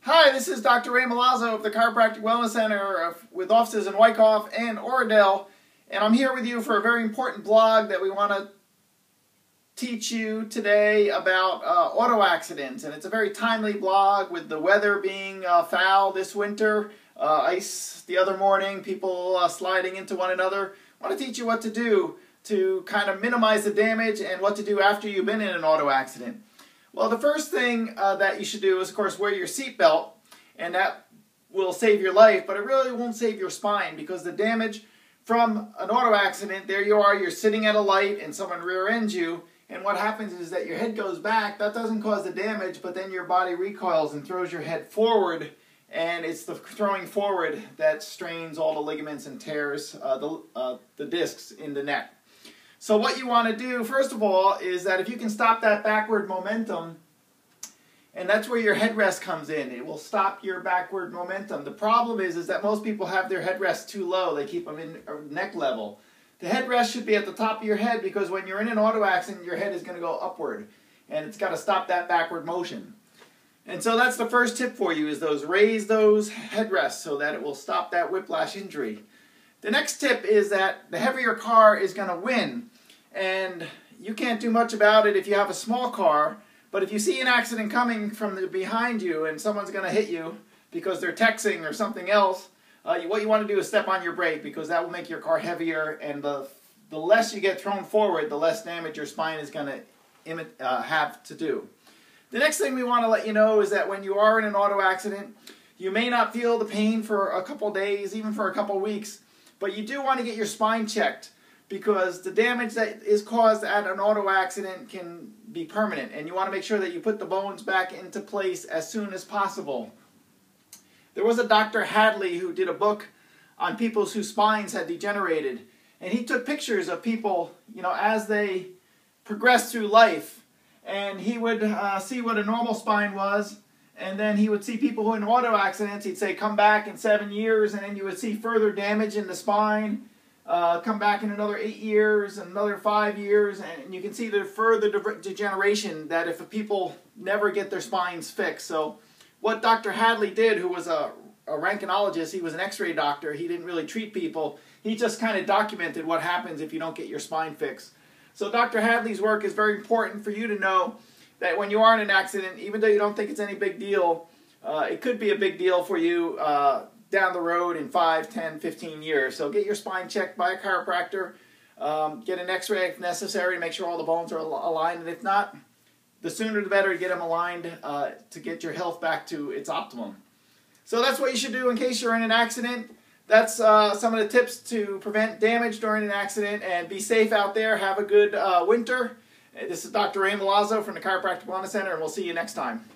Hi, this is Dr. Milazzo of the Chiropractic Wellness Center with offices in Wyckoff and Oradell, and I'm here with you for a very important blog that we want to teach you today about auto accidents. And it's a very timely blog with the weather being foul this winter, ice the other morning, people sliding into one another. I want to teach you what to do to kind of minimize the damage and what to do after you've been in an auto accident. Well, the first thing that you should do is, of course, wear your seatbelt, and that will save your life, but it really won't save your spine because the damage from an auto accident, there you are, you're sitting at a light and someone rear ends you, and what happens is that your head goes back. That doesn't cause the damage, but then your body recoils and throws your head forward, and it's the throwing forward that strains all the ligaments and tears the discs in the neck. So what you want to do, first of all, is that if you can stop that backward momentum, and that's where your headrest comes in. It will stop your backward momentum. The problem is that most people have their headrest too low. They keep them in neck level. The headrest should be at the top of your head because when you're in an auto accident, your head is going to go upward, and it's got to stop that backward motion. And so that's the first tip for you, is raise those headrests so that it will stop that whiplash injury. The next tip is that the heavier car is going to win. And you can't do much about it if you have a small car, but if you see an accident coming from behind you and someone's going to hit you because they're texting or something else, what you want to do is step on your brake, because that will make your car heavier, and the less you get thrown forward, the less damage your spine is going to have to do. The next thing we want to let you know is that when you are in an auto accident, you may not feel the pain for a couple days, even for a couple weeks, but you do want to get your spine checked, because the damage that is caused at an auto accident can be permanent, and you want to make sure that you put the bones back into place as soon as possible. There was a Dr. Hadley who did a book on people whose spines had degenerated, and he took pictures of people, as they progressed through life, and he would see what a normal spine was, and then he would see people who in auto accidents, he'd say come back in 7 years, and then you would see further damage in the spine. Come back in another 8 years, another 5 years, and you can see the further degeneration that if people never get their spines fixed. So what Dr. Hadley did, who was a röntgenologist, he was an x-ray doctor, he didn't really treat people, he just kind of documented what happens if you don't get your spine fixed. So Dr. Hadley's work is very important for you to know that when you are in an accident, even though you don't think it's any big deal, it could be a big deal for you down the road in 5, 10, 15 years. So get your spine checked by a chiropractor, get an x-ray if necessary to make sure all the bones are aligned, and if not, the sooner the better to get them aligned to get your health back to its optimum. So that's what you should do in case you're in an accident. That's some of the tips to prevent damage during an accident, and be safe out there. Have a good winter. This is Dr. Milazzo from the Chiropractic Wellness Center, and we'll see you next time.